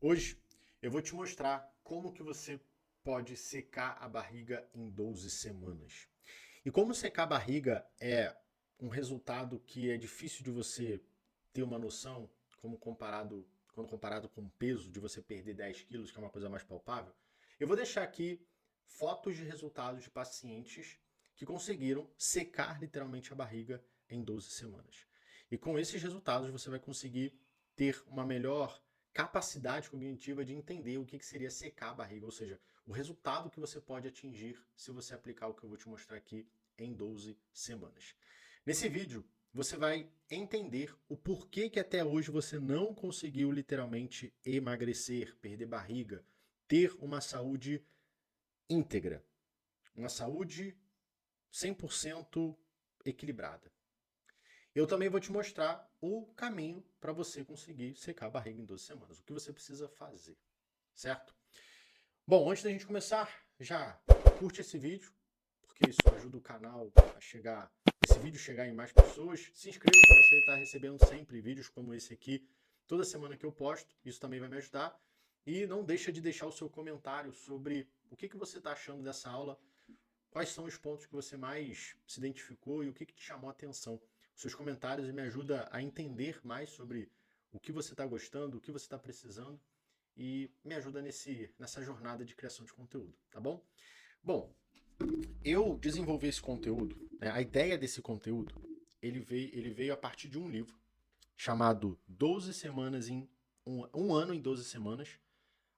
Hoje eu vou te mostrar como que você pode secar a barriga em 12 semanas. E como secar a barriga é um resultado que é difícil de você ter uma noção, quando comparado com o peso de você perder 10 quilos, que é uma coisa mais palpável, eu vou deixar aqui fotos de resultados de pacientes que conseguiram secar literalmente a barriga em 12 semanas. E com esses resultados você vai conseguir ter uma melhor capacidade cognitiva de entender o que seria secar a barriga, ou seja, o resultado que você pode atingir se você aplicar o que eu vou te mostrar aqui em 12 semanas. Nesse vídeo, você vai entender o porquê que até hoje você não conseguiu literalmente emagrecer, perder barriga, ter uma saúde íntegra, uma saúde 100% equilibrada. Eu também vou te mostrar o caminho para você conseguir secar a barriga em 12 semanas, o que você precisa fazer, certo? Bom, antes da gente começar, já curte esse vídeo, porque isso ajuda o canal a chegar, esse vídeo chegar em mais pessoas. Se inscreva para você estar recebendo sempre vídeos como esse aqui, toda semana que eu posto, isso também vai me ajudar. E não deixa de deixar o seu comentário sobre o que você está achando dessa aula, quais são os pontos que você mais se identificou e o que te chamou a atenção. Os seus comentários me ajudam a entender mais sobre o que você está gostando, o que você está precisando e me ajuda nessa jornada de criação de conteúdo, tá bom? Bom, eu desenvolvi esse conteúdo, né, a ideia desse conteúdo, ele veio a partir de um livro chamado 12 semanas em um ano em 12 semanas,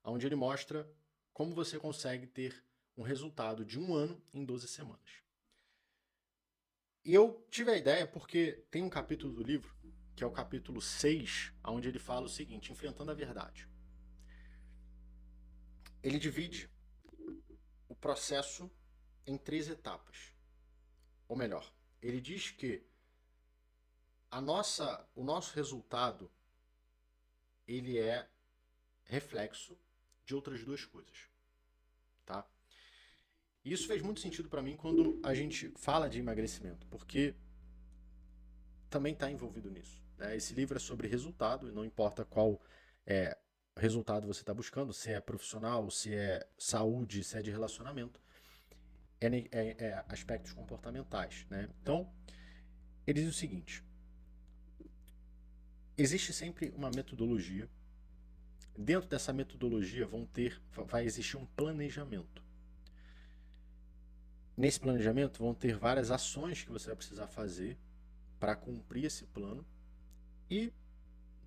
onde ele mostra como você consegue ter um resultado de um ano em 12 semanas. E eu tive a ideia porque tem um capítulo do livro, que é o capítulo 6, onde ele fala o seguinte, enfrentando a verdade. Ele divide o processo em 3 etapas. Ou melhor, ele diz que o nosso resultado ele é reflexo de outras 2 coisas, tá? E isso fez muito sentido para mim quando a gente fala de emagrecimento, porque também está envolvido nisso, né? Esse livro é sobre resultado e não importa qual resultado você está buscando, se é profissional, se é saúde, se é de relacionamento, é aspectos comportamentais, né? Então, ele diz o seguinte: existe sempre uma metodologia. Dentro dessa metodologia vai existir um planejamento. Nesse planejamento vão ter várias ações que você vai precisar fazer para cumprir esse plano e,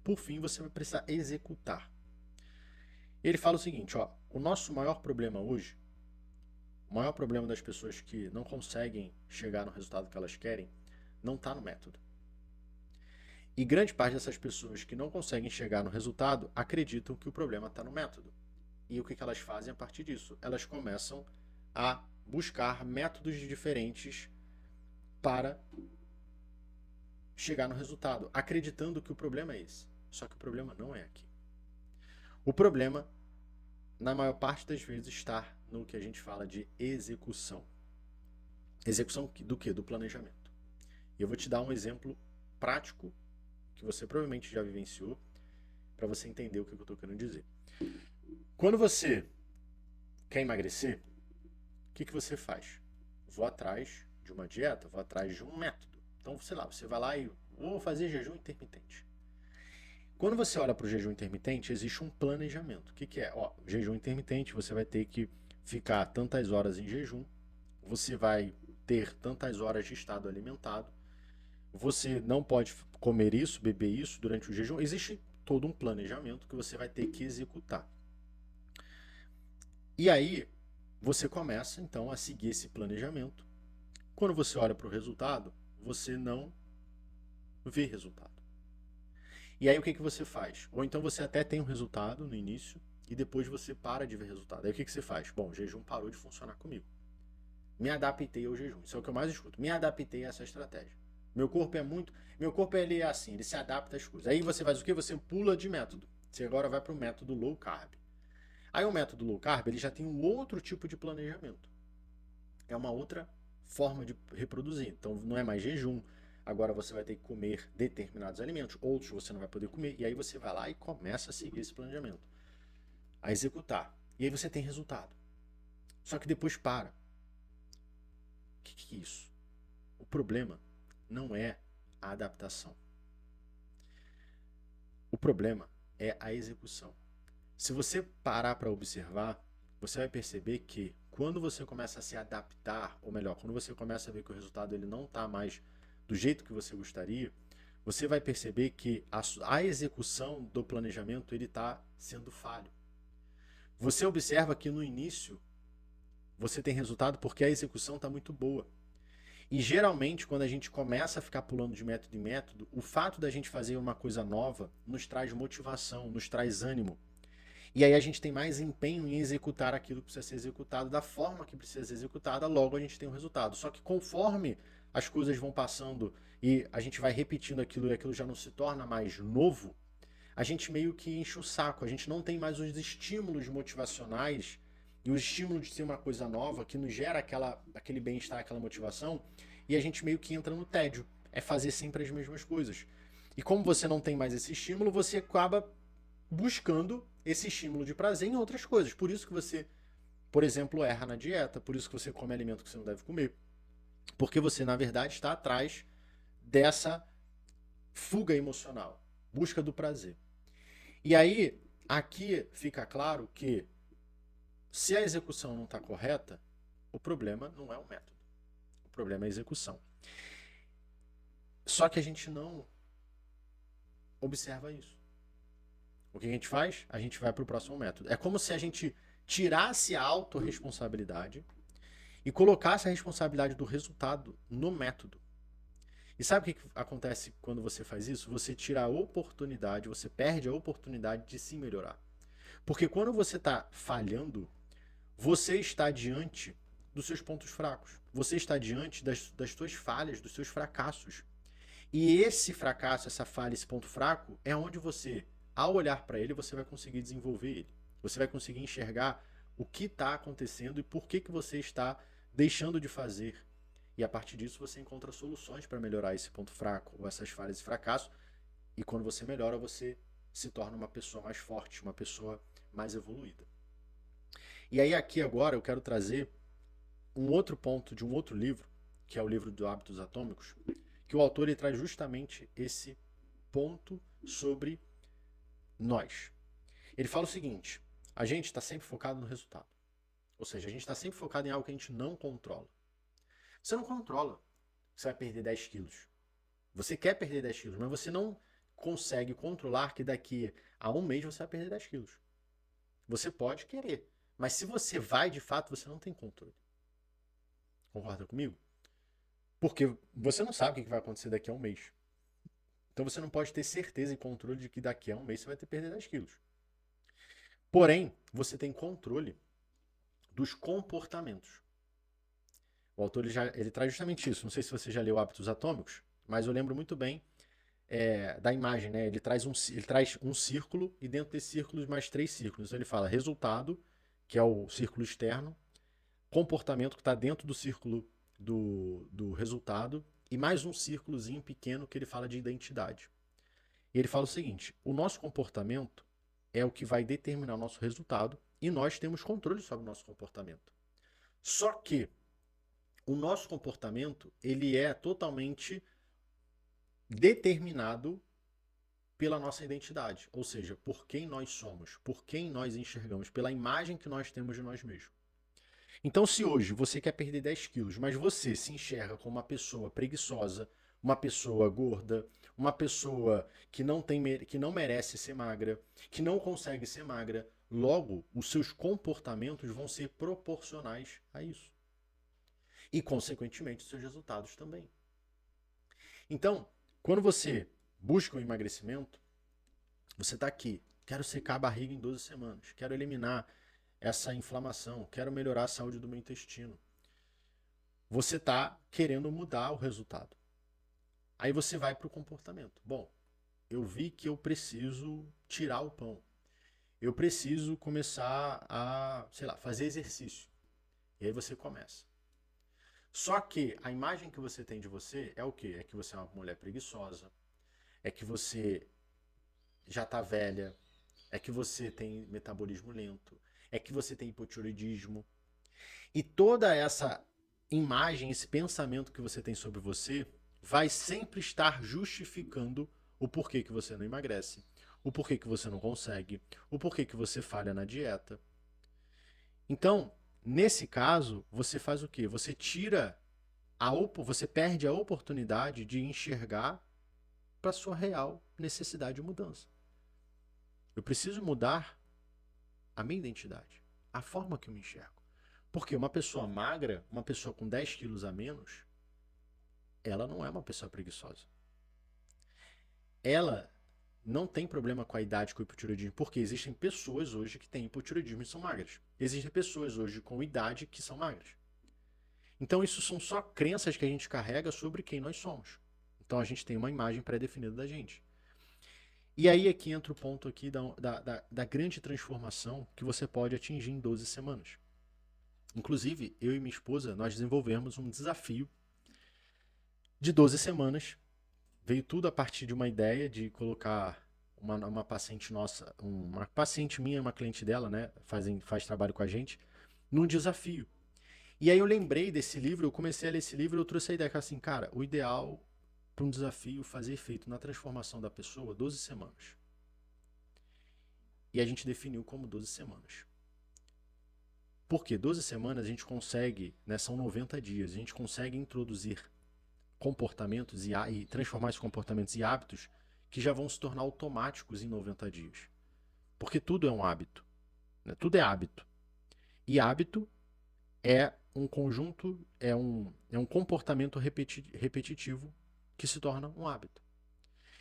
por fim, você vai precisar executar. Ele fala o seguinte, ó, o nosso maior problema hoje, o maior problema das pessoas que não conseguem chegar no resultado que elas querem, não está no método. E grande parte dessas pessoas que não conseguem chegar no resultado acreditam que o problema está no método. E o que elas fazem a partir disso? Elas começam a buscar métodos diferentes para chegar no resultado, acreditando que o problema é esse. Só que o problema não é aqui. O problema, na maior parte das vezes, está no que a gente fala de execução. Execução do quê? Do planejamento. E eu vou te dar um exemplo prático que você provavelmente já vivenciou para você entender o que eu estou querendo dizer. Quando você quer emagrecer, o que você faz? Vou atrás de uma dieta, vou atrás de um método. Então, sei lá, você vai lá e vou fazer jejum intermitente. Quando você olha para o jejum intermitente, existe um planejamento. O que é? Ó, jejum intermitente, você vai ter que ficar tantas horas em jejum, você vai ter tantas horas de estado alimentado, você não pode comer isso, beber isso durante o jejum. Existe todo um planejamento que você vai ter que executar. E aí, você começa então a seguir esse planejamento. Quando você olha para o resultado, você não vê resultado. E aí o que você faz? Ou então você até tem um resultado no início e depois você para de ver resultado. Aí o que você faz? Bom, o jejum parou de funcionar comigo. Me adaptei ao jejum. Isso é o que eu mais escuto. Me adaptei a essa estratégia. Meu corpo ele é assim, ele se adapta às coisas. Aí você faz o quê? Você pula de método. Você agora vai para o método low carb. Aí o método low carb, ele já tem um outro tipo de planejamento. É uma outra forma de reproduzir. Então não é mais jejum. Agora você vai ter que comer determinados alimentos, outros você não vai poder comer, e aí você vai lá e começa a seguir esse planejamento. a executar. E aí você tem resultado. Só que depois para. O que é isso? O problema não é a adaptação. O problema é a execução. Se você parar para observar, você vai perceber que quando você começa a se adaptar, ou melhor, quando você começa a ver que o resultado ele não está mais do jeito que você gostaria, você vai perceber que a execução do planejamento ele está sendo falho. Você observa que no início você tem resultado porque a execução está muito boa. E geralmente, quando a gente começa a ficar pulando de método em método, o fato da gente fazer uma coisa nova nos traz motivação, nos traz ânimo. E aí a gente tem mais empenho em executar aquilo que precisa ser executado da forma que precisa ser executada, logo a gente tem um resultado. Só que conforme as coisas vão passando e a gente vai repetindo aquilo e aquilo já não se torna mais novo, a gente meio que enche o saco, a gente não tem mais os estímulos motivacionais e o estímulo de ser uma coisa nova que nos gera aquele bem-estar, aquela motivação, e a gente meio que entra no tédio, é fazer sempre as mesmas coisas. E como você não tem mais esse estímulo, você acaba buscando esse estímulo de prazer em outras coisas. Por isso que você, por exemplo, erra na dieta, por isso que você come alimento que você não deve comer. Porque você, na verdade, está atrás dessa fuga emocional, busca do prazer. E aí, aqui fica claro que se a execução não está correta, o problema não é o método. O problema é a execução. Só que a gente não observa isso. O que a gente faz? A gente vai para o próximo método. É como se a gente tirasse a autorresponsabilidade e colocasse a responsabilidade do resultado no método. E sabe o que acontece quando você faz isso? Você tira a oportunidade, você perde a oportunidade de se melhorar. Porque quando você está falhando, você está diante dos seus pontos fracos. Você está diante das suas falhas, dos seus fracassos. E esse fracasso, essa falha, esse ponto fraco, é onde você, ao olhar para ele, você vai conseguir desenvolver ele. Você vai conseguir enxergar o que está acontecendo e por que você está deixando de fazer. E a partir disso você encontra soluções para melhorar esse ponto fraco ou essas falhas e fracassos. E quando você melhora, você se torna uma pessoa mais forte, uma pessoa mais evoluída. E aí aqui agora eu quero trazer um outro ponto de um outro livro, que é o livro do Hábitos Atômicos, que o autor ele traz justamente esse ponto sobre nós. Ele fala o seguinte: a gente está sempre focado no resultado. Ou seja, a gente está sempre focado em algo que a gente não controla. Você não controla que você vai perder 10 quilos. Você quer perder 10 quilos, mas você não consegue controlar que daqui a um mês você vai perder 10 quilos. Você pode querer, mas se você vai de fato, você não tem controle. Concorda comigo? Porque você não sabe o que vai acontecer daqui a um mês. Então você não pode ter certeza e controle de que daqui a um mês você vai ter que perder 10 quilos. Porém, você tem controle dos comportamentos. O autor ele traz justamente isso. Não sei se você já leu Hábitos Atômicos, mas eu lembro muito bem da imagem, né? Ele traz um círculo e dentro desse círculo mais 3 círculos. Então ele fala resultado, que é o círculo externo, comportamento que está dentro do círculo do resultado e mais um círculozinho pequeno que ele fala de identidade. E ele fala o seguinte: o nosso comportamento é o que vai determinar o nosso resultado e nós temos controle sobre o nosso comportamento. Só que o nosso comportamento ele é totalmente determinado pela nossa identidade, ou seja, por quem nós somos, por quem nós enxergamos, pela imagem que nós temos de nós mesmos. Então, se hoje você quer perder 10 quilos, mas você se enxerga como uma pessoa preguiçosa, uma pessoa gorda, uma pessoa que não merece ser magra, que não consegue ser magra, logo os seus comportamentos vão ser proporcionais a isso. E, consequentemente, os seus resultados também. Então, quando você busca o emagrecimento, você está aqui, quero secar a barriga em 12 semanas, quero eliminar essa inflamação, quero melhorar a saúde do meu intestino. Você está querendo mudar o resultado. Aí você vai para o comportamento. Bom, eu vi que eu preciso tirar o pão. Eu preciso começar a, sei lá, fazer exercício. E aí você começa. Só que a imagem que você tem de você é o quê? É que você é uma mulher preguiçosa, é que você já está velha, é que você tem metabolismo lento, é que você tem hipotiroidismo. E toda essa imagem, esse pensamento que você tem sobre você vai sempre estar justificando o porquê que você não emagrece, o porquê que você não consegue, o porquê que você falha na dieta. Então, nesse caso, você faz o quê? Você perde a oportunidade de enxergar para sua real necessidade de mudança. Eu preciso mudar a minha identidade, a forma que eu me enxergo. Porque uma pessoa magra, uma pessoa com 10 quilos a menos, ela não é uma pessoa preguiçosa. Ela não tem problema com a idade, com o hipotireoidismo, porque existem pessoas hoje que têm hipotireoidismo e são magras. Existem pessoas hoje com idade que são magras. Então isso são só crenças que a gente carrega sobre quem nós somos. Então a gente tem uma imagem pré-definida da gente. E aí é que entra o ponto aqui da grande transformação que você pode atingir em 12 semanas. Inclusive, eu e minha esposa, nós desenvolvemos um desafio de 12 semanas. Veio tudo a partir de uma ideia de colocar uma paciente nossa, uma paciente minha, uma cliente dela, né, faz trabalho com a gente, num desafio. E aí eu lembrei desse livro, eu comecei a ler esse livro e eu trouxe a ideia que assim, cara, o ideal para um desafio fazer efeito na transformação da pessoa, 12 semanas. E a gente definiu como 12 semanas. Porque 12 semanas a gente consegue, né, são 90 dias, a gente consegue introduzir comportamentos e transformar esses comportamentos em hábitos que já vão se tornar automáticos em 90 dias. Porque tudo é um hábito. Né? Tudo é hábito. E hábito é um conjunto, é um comportamento repetitivo que se torna um hábito.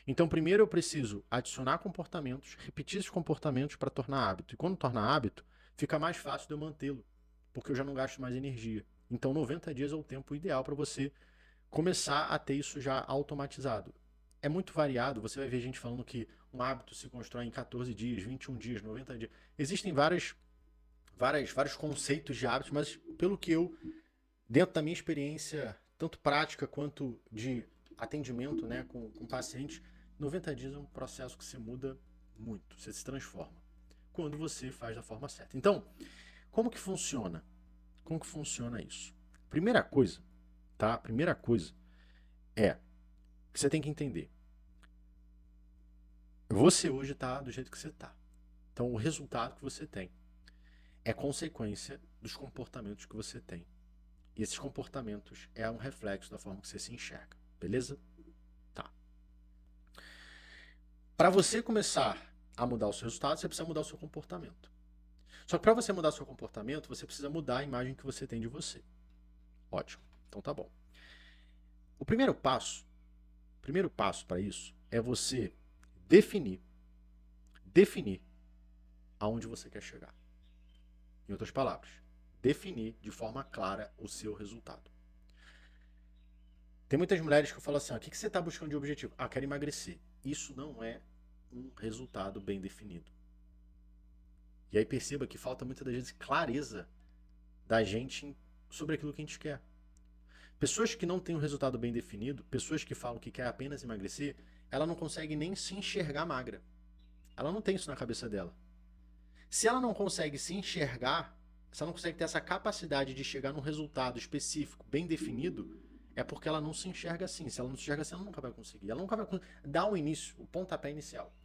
Então, primeiro eu preciso adicionar comportamentos, repetir esses comportamentos para tornar hábito. E quando torna hábito, fica mais fácil de eu mantê-lo, porque eu já não gasto mais energia. Então, 90 dias é o tempo ideal para você começar a ter isso já automatizado. É muito variado, você vai ver gente falando que um hábito se constrói em 14 dias, 21 dias, 90 dias. Existem vários conceitos de hábitos, mas pelo que eu, dentro da minha experiência, tanto prática quanto de atendimento, né, com pacientes, 90 dias é um processo que se muda muito, você se transforma, quando você faz da forma certa. Então, como que funciona? Como que funciona isso? Primeira coisa é que você tem que entender. Você hoje está do jeito que você está. Então, o resultado que você tem é consequência dos comportamentos que você tem. E esses comportamentos é um reflexo da forma que você se enxerga. Beleza? Tá. Para você começar a mudar o seu resultado, você precisa mudar o seu comportamento. Só que para você mudar o seu comportamento, você precisa mudar a imagem que você tem de você. Ótimo. Então tá bom. O primeiro passo para isso é você definir aonde você quer chegar. Em outras palavras, definir de forma clara o seu resultado. Tem muitas mulheres que falam assim, o que você está buscando de objetivo? Ah, quero emagrecer. Isso não é um resultado bem definido. E aí perceba que falta muitas das vezes clareza da gente sobre aquilo que a gente quer. Pessoas que não têm um resultado bem definido, pessoas que falam que quer apenas emagrecer, ela não consegue nem se enxergar magra. Ela não tem isso na cabeça dela. Se ela não consegue se enxergar, se ela não consegue ter essa capacidade de chegar num resultado específico, bem definido, é porque ela não se enxerga assim. Se ela não se enxerga assim, ela nunca vai conseguir. Ela nunca vai dar o início, o pontapé inicial.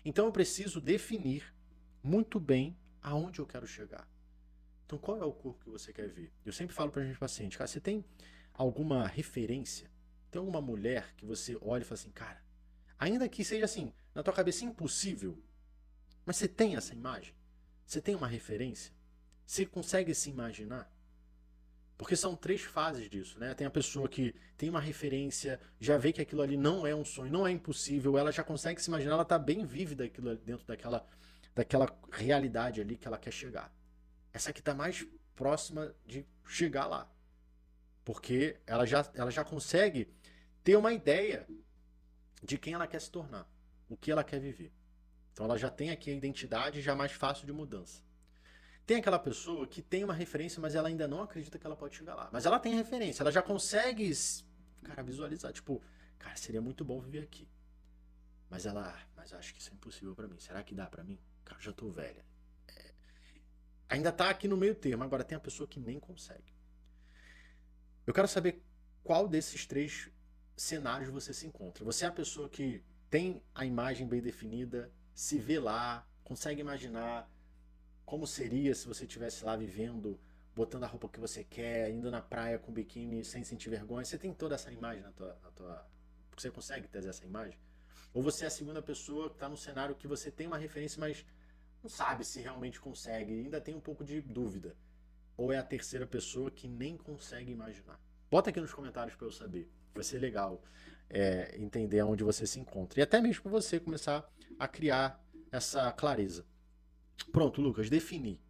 Então eu preciso definir muito bem aonde eu quero chegar. Então qual é o corpo que você quer ver? Eu sempre falo para a gente paciente, cara, você tem alguma referência? Tem alguma mulher que você olha e fala assim, cara, ainda que seja assim, na tua cabeça impossível, mas você tem essa imagem? Você tem uma referência? Você consegue se imaginar? Porque são 3 fases disso, né? Tem a pessoa que tem uma referência, já vê que aquilo ali não é um sonho, não é impossível, ela já consegue se imaginar, ela tá bem vívida aquilo dentro daquela realidade ali que ela quer chegar. Essa aqui tá mais próxima de chegar lá. Porque ela já consegue ter uma ideia de quem ela quer se tornar, o que ela quer viver. Então ela já tem aqui a identidade já mais fácil de mudança. Tem aquela pessoa que tem uma referência, mas ela ainda não acredita que ela pode chegar lá. Mas ela tem referência, ela já consegue, cara, visualizar. Tipo, cara, seria muito bom viver aqui. Mas eu acho que isso é impossível pra mim. Será que dá pra mim? Cara, já tô velha. Ainda tá aqui no meio termo, agora tem a pessoa que nem consegue. Eu quero saber qual desses três cenários você se encontra. Você é a pessoa que tem a imagem bem definida, se vê lá, consegue imaginar como seria se você estivesse lá vivendo, botando a roupa que você quer, indo na praia com biquíni sem sentir vergonha. Você tem toda essa imagem na tua. Você consegue ter essa imagem? Ou você é a segunda pessoa que está num cenário que você tem uma referência, mas não sabe se realmente consegue, ainda tem um pouco de dúvida. Ou é a terceira pessoa que nem consegue imaginar? Bota aqui nos comentários para eu saber. Vai ser legal entender onde você se encontra. E até mesmo para você começar a criar essa clareza. Pronto, Lucas, defini.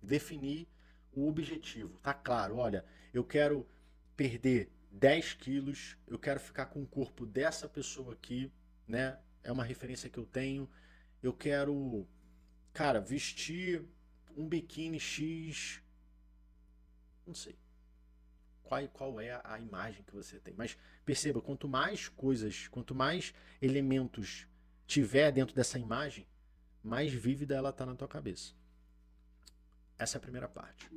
Defini o objetivo. Tá claro, olha, eu quero perder 10 quilos, eu quero ficar com o corpo dessa pessoa aqui, né? É uma referência que eu tenho. Eu quero, cara, vestir um biquíni X. Não sei qual é a imagem que você tem. Mas perceba, quanto mais coisas, quanto mais elementos tiver dentro dessa imagem, mais vívida ela está na tua cabeça. Essa é a primeira parte.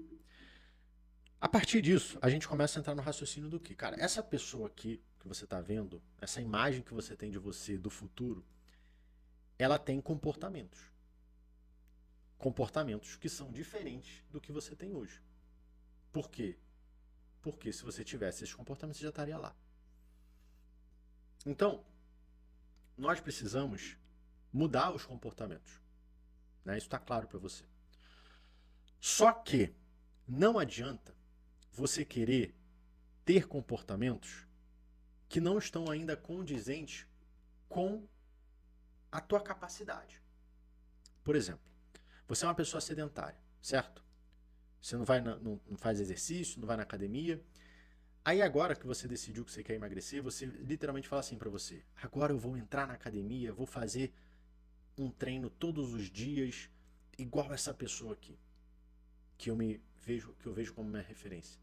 A partir disso, a gente começa a entrar no raciocínio do que? Cara, essa pessoa aqui que você está vendo, essa imagem que você tem de você, do futuro, ela tem comportamentos. Comportamentos que são diferentes do que você tem hoje. Por quê? Porque se você tivesse esses comportamentos, você já estaria lá. Então, nós precisamos mudar os comportamentos. Né? Isso está claro para você. Só que não adianta você querer ter comportamentos que não estão ainda condizentes com a tua capacidade. Por exemplo, você é uma pessoa sedentária, certo? Você não faz exercício, não vai na academia. Aí agora que você decidiu que você quer emagrecer, você literalmente fala assim para você: agora eu vou entrar na academia, vou fazer um treino todos os dias, igual essa pessoa aqui, que eu vejo como minha referência.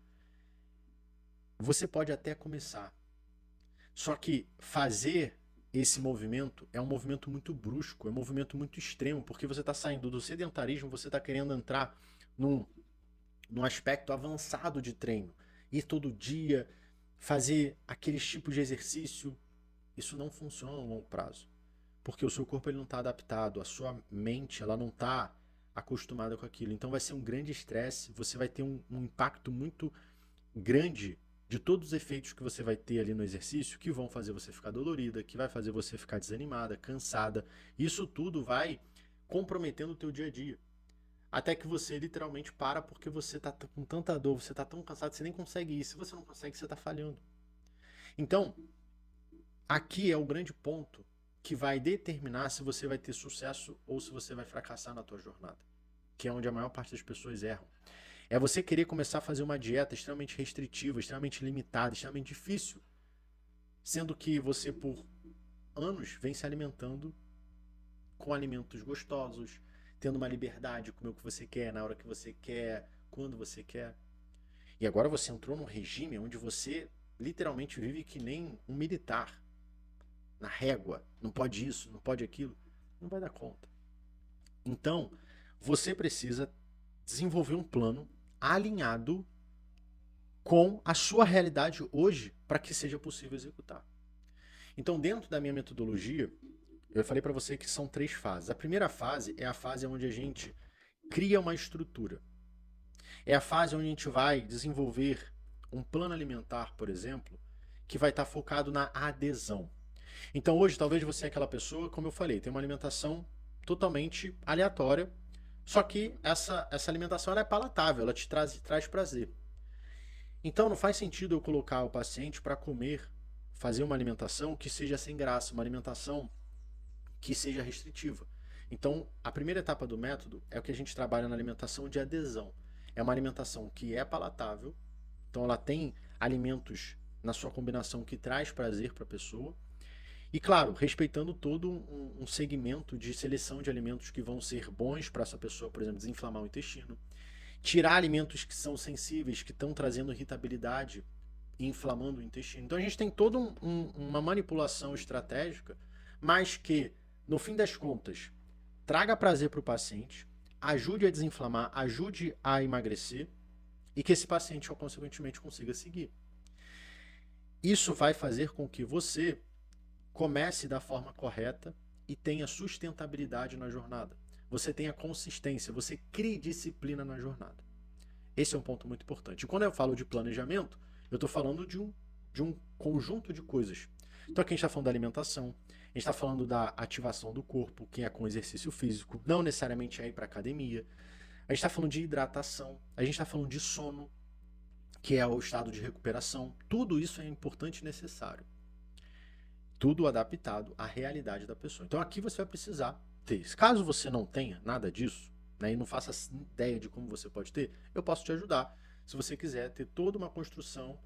Você pode até começar. Só que fazer esse movimento é um movimento muito brusco, é um movimento muito extremo, porque você está saindo do sedentarismo, você está querendo entrar num aspecto avançado de treino. Ir todo dia, fazer aqueles tipos de exercício, isso não funciona a longo prazo. Porque o seu corpo ele não está adaptado, a sua mente ela não está acostumada com aquilo. Então vai ser um grande estresse, você vai ter um impacto muito grande de todos os efeitos que você vai ter ali no exercício, que vão fazer você ficar dolorida, que vai fazer você ficar desanimada, cansada. Isso tudo vai comprometendo o teu dia a dia. Até que você literalmente para porque você está com tanta dor, você está tão cansado, você nem consegue ir. Se você não consegue, você está falhando. Então, aqui é o grande ponto que vai determinar se você vai ter sucesso ou se você vai fracassar na tua jornada. Que é onde a maior parte das pessoas erram. É você querer começar a fazer uma dieta extremamente restritiva, extremamente limitada, extremamente difícil. Sendo que você, por anos, vem se alimentando com alimentos gostosos, tendo uma liberdade de comer o que você quer, na hora que você quer, quando você quer. E agora você entrou num regime onde você literalmente vive que nem um militar. Na régua. Não pode isso, não pode aquilo. Não vai dar conta. Então, você precisa desenvolver um plano alinhado com a sua realidade hoje para que seja possível executar. Então, dentro da minha metodologia, eu falei para você que são 3 fases. A primeira fase é a fase onde a gente cria uma estrutura. É a fase onde a gente vai desenvolver um plano alimentar, por exemplo, que vai estar focado na adesão. Então hoje talvez você é aquela pessoa, como eu falei, tem uma alimentação totalmente aleatória, só que essa alimentação ela é palatável, ela te traz prazer. Então não faz sentido eu colocar o paciente para comer, fazer uma alimentação que seja sem graça, uma alimentação que seja restritiva. Então a primeira etapa do método é o que a gente trabalha na alimentação de adesão. É uma alimentação que é palatável, então ela tem alimentos na sua combinação que traz prazer para a pessoa. E claro, respeitando todo um segmento de seleção de alimentos que vão ser bons para essa pessoa, por exemplo, desinflamar o intestino. Tirar alimentos que são sensíveis, que estão trazendo irritabilidade e inflamando o intestino. Então a gente tem toda uma manipulação estratégica, mas que, no fim das contas, traga prazer para o paciente, ajude a desinflamar, ajude a emagrecer e que esse paciente, consequentemente, consiga seguir. Isso vai fazer com que você comece da forma correta e tenha sustentabilidade na jornada. Você tenha consistência, você crie disciplina na jornada. Esse é um ponto muito importante. E quando eu falo de planejamento, eu estou falando de um conjunto de coisas. Então aqui a gente está falando da alimentação, a gente está falando da ativação do corpo, que é com exercício físico, não necessariamente é ir para academia. A gente está falando de hidratação, a gente está falando de sono, que é o estado de recuperação. Tudo isso é importante e necessário. Tudo adaptado à realidade da pessoa. Então aqui você vai precisar ter. Caso você não tenha nada disso, né, e não faça ideia de como você pode ter, eu posso te ajudar. Se você quiser ter toda uma construção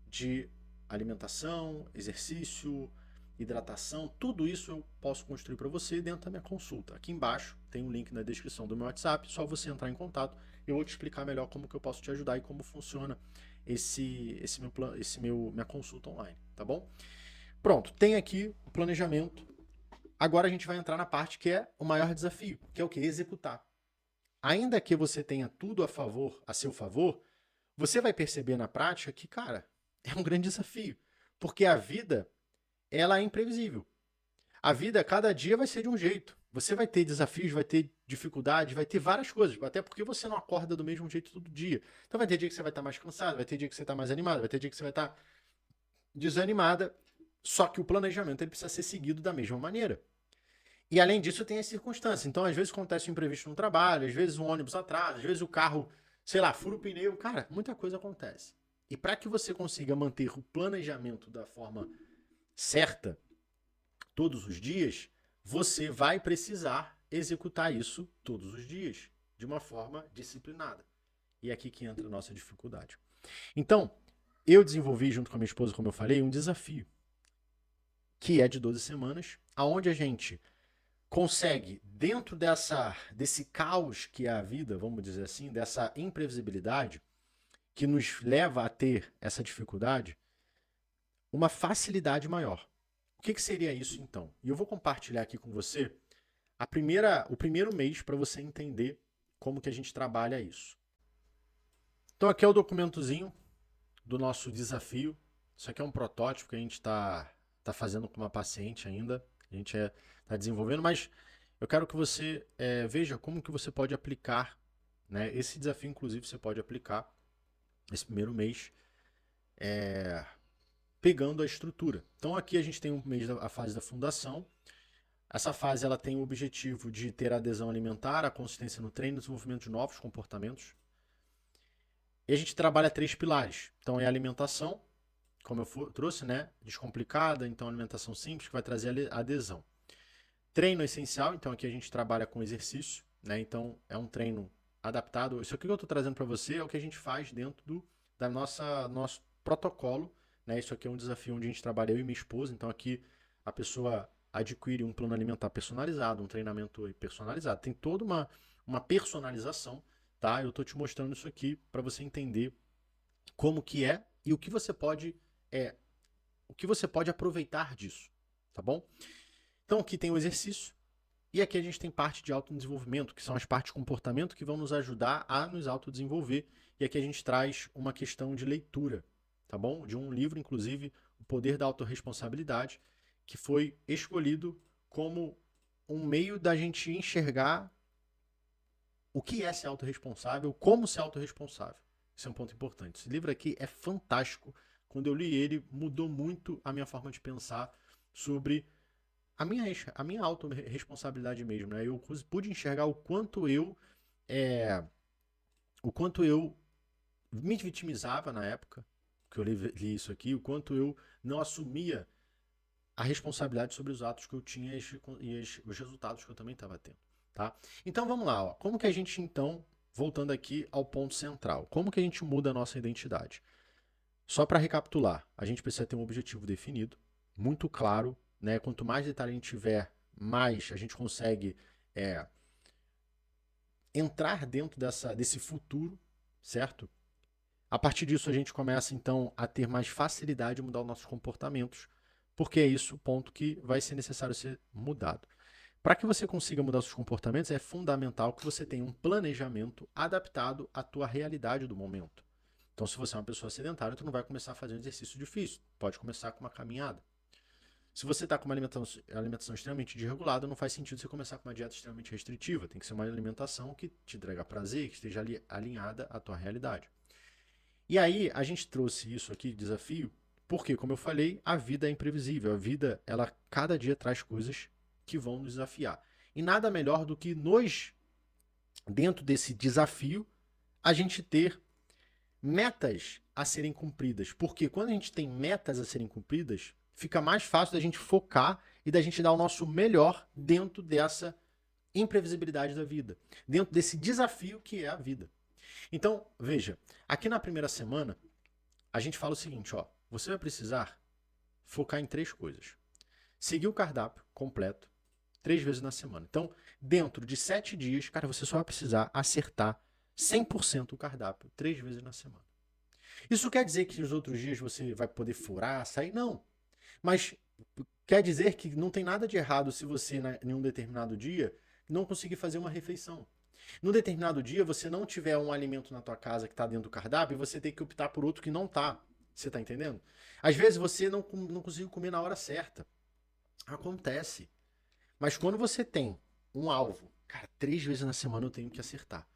de alimentação, exercício, hidratação, tudo isso eu posso construir para você dentro da minha consulta. Aqui embaixo tem um link na descrição do meu WhatsApp, só você entrar em contato e eu vou te explicar melhor como que eu posso te ajudar e como funciona minha consulta online, tá bom? Pronto, tem aqui o planejamento. Agora a gente vai entrar na parte que é o maior desafio, que é o que? Executar. Ainda que você tenha tudo a seu favor, você vai perceber na prática que, cara, é um grande desafio. Porque a vida, ela é imprevisível. A vida, cada dia vai ser de um jeito. Você vai ter desafios, vai ter dificuldades, vai ter várias coisas. Até porque você não acorda do mesmo jeito todo dia. Então vai ter dia que você vai estar mais cansado, vai ter dia que você está mais animado, vai ter dia que você vai estar desanimada. Só que o planejamento ele precisa ser seguido da mesma maneira. E além disso, tem as circunstâncias. Então, às vezes acontece um imprevisto no trabalho, às vezes um ônibus atrasa, às vezes o carro, sei lá, fura o pneu. Cara, muita coisa acontece. E para que você consiga manter o planejamento da forma certa, todos os dias, você vai precisar executar isso todos os dias, de uma forma disciplinada. E é aqui que entra a nossa dificuldade. Então, eu desenvolvi, junto com a minha esposa, como eu falei, um desafio, que é de 12 semanas, aonde a gente consegue, dentro desse caos que é a vida, vamos dizer assim, dessa imprevisibilidade, que nos leva a ter essa dificuldade, uma facilidade maior. O que seria isso, então? E eu vou compartilhar aqui com você o primeiro mês para você entender como que a gente trabalha isso. Então aqui é o documentozinho do nosso desafio. Isso aqui é um protótipo que a gente está fazendo com uma paciente ainda. A gente está desenvolvendo, mas eu quero que você veja como que você pode aplicar, né? Esse desafio, inclusive, você pode aplicar esse primeiro mês pegando a estrutura. Então aqui a gente tem a fase da fundação. Essa fase ela tem o objetivo de ter a adesão alimentar, a consistência no treino, desenvolvimento de novos comportamentos. E a gente trabalha 3 pilares. Então é a alimentação, como eu trouxe, né? Descomplicada, então alimentação simples, que vai trazer a adesão. Treino essencial, então aqui a gente trabalha com exercício, né? Então é um treino adaptado. Isso aqui que eu estou trazendo para você é o que a gente faz dentro da nosso protocolo, né? Isso aqui é um desafio onde a gente trabalha eu e minha esposa, então aqui a pessoa adquire um plano alimentar personalizado, um treinamento personalizado. Tem toda uma personalização, tá? Eu estou te mostrando isso aqui para você entender como que é e o que você pode aproveitar disso, tá bom? Então aqui tem o exercício e aqui a gente tem parte de autodesenvolvimento, que são as partes de comportamento que vão nos ajudar a nos autodesenvolver. E aqui a gente traz uma questão de leitura, tá bom? De um livro, inclusive, O Poder da Autorresponsabilidade, que foi escolhido como um meio da gente enxergar o que é ser autorresponsável, como ser autorresponsável. Esse é um ponto importante. Esse livro aqui é fantástico. Quando eu li ele, mudou muito a minha forma de pensar sobre a minha autorresponsabilidade mesmo, né? Eu pude enxergar o quanto eu me vitimizava na época que eu li isso aqui, o quanto eu não assumia a responsabilidade sobre os atos que eu tinha e os resultados que eu também estava tendo, tá? Então vamos lá, ó. Como que a gente então, voltando aqui ao ponto central, como que a gente muda a nossa identidade? Só para recapitular, a gente precisa ter um objetivo definido, muito claro, né? Quanto mais detalhe a gente tiver, mais a gente consegue entrar dentro desse futuro, certo? A partir disso a gente começa então a ter mais facilidade de mudar os nossos comportamentos, porque é isso o ponto que vai ser necessário ser mudado. Para que você consiga mudar os seus comportamentos, é fundamental que você tenha um planejamento adaptado à tua realidade do momento. Então, se você é uma pessoa sedentária, tu não vai começar a fazer um exercício difícil. Pode começar com uma caminhada. Se você está com uma alimentação extremamente desregulada, não faz sentido você começar com uma dieta extremamente restritiva. Tem que ser uma alimentação que te traga prazer, que esteja alinhada à tua realidade. E aí, a gente trouxe isso aqui, desafio, porque, como eu falei, a vida é imprevisível. A vida, ela cada dia traz coisas que vão nos desafiar. E nada melhor do que dentro desse desafio, a gente ter metas a serem cumpridas. Porque quando a gente tem metas a serem cumpridas, fica mais fácil da gente focar e da gente dar o nosso melhor dentro dessa imprevisibilidade da vida, dentro desse desafio que é a vida. Então, veja, aqui na primeira semana, a gente fala o seguinte, ó, você vai precisar focar em 3 coisas. Seguir o cardápio completo 3 vezes na semana. Então, dentro de 7 dias, cara, você só vai precisar acertar 100% o cardápio 3 vezes na semana. Isso quer dizer que os outros dias você vai poder furar, sair? Não. Mas quer dizer que não tem nada de errado se você, em um determinado dia, não conseguir fazer uma refeição. Num determinado dia, você não tiver um alimento na tua casa que está dentro do cardápio e você tem que optar por outro que não está. Você está entendendo? Às vezes você não conseguiu comer na hora certa. Acontece. Mas quando você tem um alvo, cara, 3 vezes na semana eu tenho que acertar.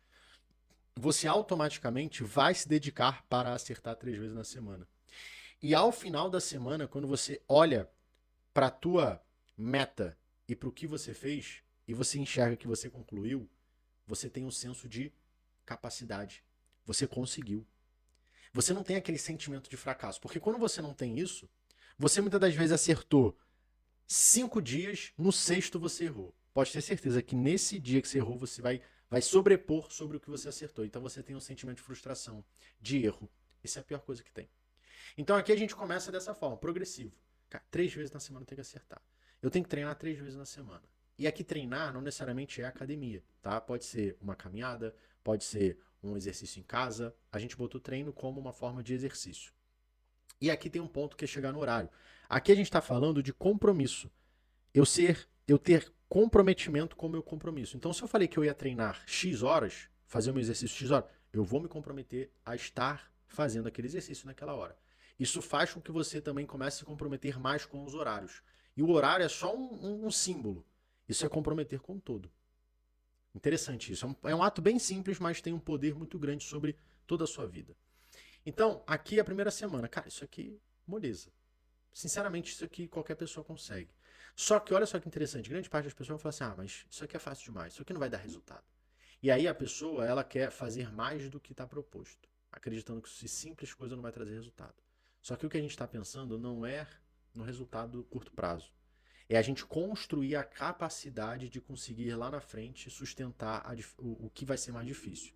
Você automaticamente vai se dedicar para acertar 3 vezes na semana. E ao final da semana, quando você olha para a tua meta e para o que você fez, e você enxerga que você concluiu, você tem um senso de capacidade. Você conseguiu. Você não tem aquele sentimento de fracasso. Porque quando você não tem isso, você muitas das vezes acertou 5 dias, no 6º você errou. Pode ter certeza que nesse dia que você errou, você vai sobrepor sobre o que você acertou. Então você tem um sentimento de frustração, de erro. Isso é a pior coisa que tem. Então aqui a gente começa dessa forma, progressivo. Cara, 3 vezes na semana eu tenho que acertar. Eu tenho que treinar 3 vezes na semana. E aqui treinar não necessariamente é academia, tá? Pode ser uma caminhada, pode ser um exercício em casa. A gente botou treino como uma forma de exercício. E aqui tem um ponto que é chegar no horário. Aqui a gente está falando de compromisso. Eu ter comprometimento com o meu compromisso. Então, se eu falei que eu ia treinar X horas, fazer o meu exercício X horas, eu vou me comprometer a estar fazendo aquele exercício naquela hora. Isso faz com que você também comece a se comprometer mais com os horários. E o horário é só um símbolo. Isso é comprometer com o todo. Interessante isso. É um ato bem simples, mas tem um poder muito grande sobre toda a sua vida. Então, aqui é a primeira semana. Cara, isso aqui, moleza. Sinceramente, isso aqui qualquer pessoa consegue. Só que olha só que interessante, grande parte das pessoas vão falar assim, mas isso aqui é fácil demais, isso aqui não vai dar resultado. E aí a pessoa, ela quer fazer mais do que está proposto, acreditando que simples coisa não vai trazer resultado. Só que o que a gente está pensando não é no resultado do curto prazo. É a gente construir a capacidade de conseguir lá na frente sustentar o que vai ser mais difícil.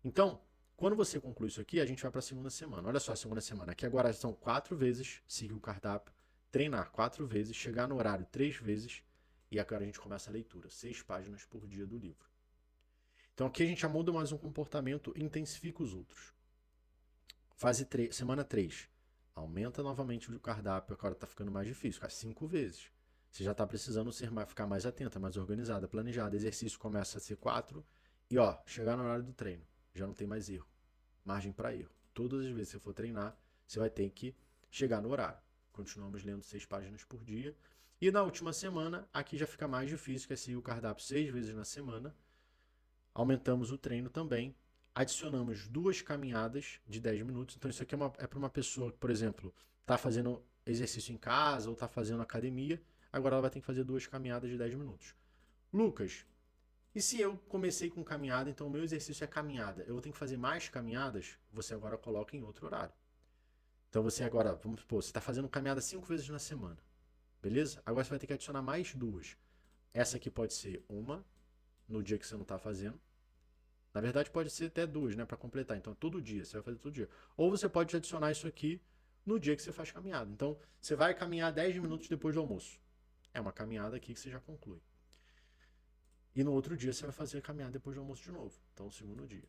Então, quando você conclui isso aqui, a gente vai para a segunda semana. Olha só a segunda semana. Aqui agora são 4 vezes seguir o cardápio, treinar 4 vezes, chegar no horário 3 vezes e agora a gente começa a leitura. 6 páginas por dia do livro. Então aqui a gente já muda mais um comportamento e intensifica os outros. Semana 3. Aumenta novamente o cardápio, agora está ficando mais difícil. 5 vezes. Você já está precisando ficar mais atenta, mais organizada, planejada. Exercício começa a ser 4 e ó, chegar no horário do treino. Já não tem mais erro. Margem para erro. Todas as vezes que você for treinar, você vai ter que chegar no horário. Continuamos lendo 6 páginas por dia. E na última semana, aqui já fica mais difícil, que é seguir o cardápio 6 vezes na semana. Aumentamos o treino também. Adicionamos 2 caminhadas de 10 minutos. Então isso aqui é para uma pessoa que, por exemplo, está fazendo exercício em casa ou está fazendo academia. Agora ela vai ter que fazer 2 caminhadas de 10 minutos. Lucas, e se eu comecei com caminhada, então o meu exercício é caminhada, eu vou ter que fazer mais caminhadas? Você agora coloca em outro horário. Então você agora, vamos supor, você está fazendo caminhada 5 vezes na semana. Beleza? Agora você vai ter que adicionar mais 2. Essa aqui pode ser uma no dia que você não está fazendo. Na verdade pode ser até 2, né, para completar. Então todo dia, você vai fazer todo dia. Ou você pode adicionar isso aqui no dia que você faz caminhada. Então você vai caminhar 10 minutos depois do almoço. É uma caminhada aqui que você já conclui. E no outro dia você vai fazer a caminhada depois do almoço de novo. Então, o segundo dia.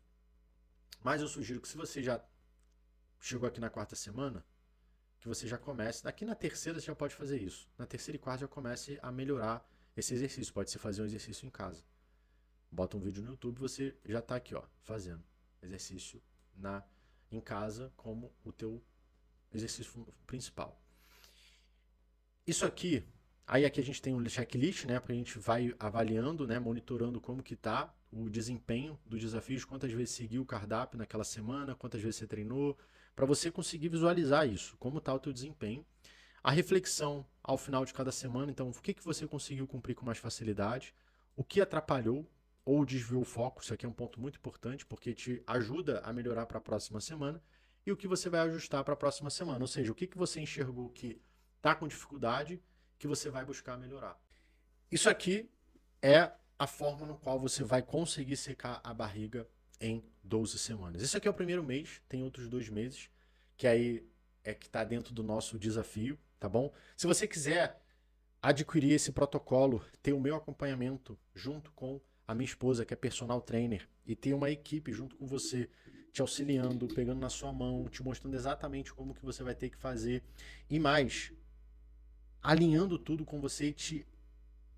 Mas eu sugiro que se você já chegou aqui na 4ª semana, que você já comece. Daqui na 3ª você já pode fazer isso. Na 3ª e 4ª já comece a melhorar esse exercício. Pode ser fazer um exercício em casa. Bota um vídeo no YouTube, você já está aqui, ó, fazendo exercício em casa como o teu exercício principal. Isso aqui, aí aqui a gente tem um checklist, né, para a gente vai avaliando, né, monitorando como que tá o desempenho do desafio, quantas vezes seguiu o cardápio naquela semana, quantas vezes você treinou, para você conseguir visualizar isso, como está o teu desempenho. A reflexão ao final de cada semana, então, o que você conseguiu cumprir com mais facilidade, o que atrapalhou ou desviou o foco, isso aqui é um ponto muito importante, porque te ajuda a melhorar para a próxima semana, e o que você vai ajustar para a próxima semana, ou seja, o que você enxergou que está com dificuldade, que você vai buscar melhorar. Isso aqui é a forma no qual você vai conseguir secar a barriga em 12 semanas. Esse aqui é o primeiro mês, tem outros 2 meses, que aí é que está dentro do nosso desafio, tá bom? Se você quiser adquirir esse protocolo, ter o meu acompanhamento junto com a minha esposa, que é personal trainer, e ter uma equipe junto com você, te auxiliando, pegando na sua mão, te mostrando exatamente como que você vai ter que fazer, e mais, alinhando tudo com você e te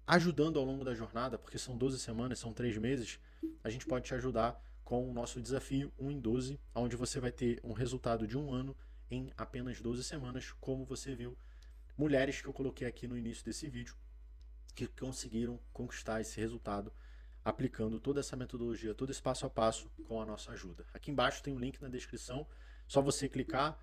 ajudando ao longo da jornada, porque são 12 semanas, são 3 meses, a gente pode te ajudar com o nosso desafio 1 em 12, onde você vai ter um resultado de 1 ano em apenas 12 semanas, como você viu, mulheres que eu coloquei aqui no início desse vídeo, que conseguiram conquistar esse resultado aplicando toda essa metodologia, todo esse passo a passo com a nossa ajuda. Aqui embaixo tem um link na descrição, só você clicar,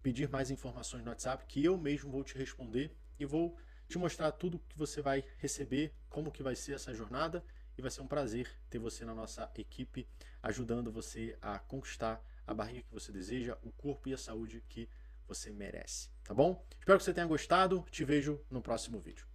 pedir mais informações no WhatsApp, que eu mesmo vou te responder e vou te mostrar tudo que você vai receber, como que vai ser essa jornada, e vai ser um prazer ter você na nossa equipe, ajudando você a conquistar a barriga que você deseja, o corpo e a saúde que você merece, tá bom? Espero que você tenha gostado, te vejo no próximo vídeo.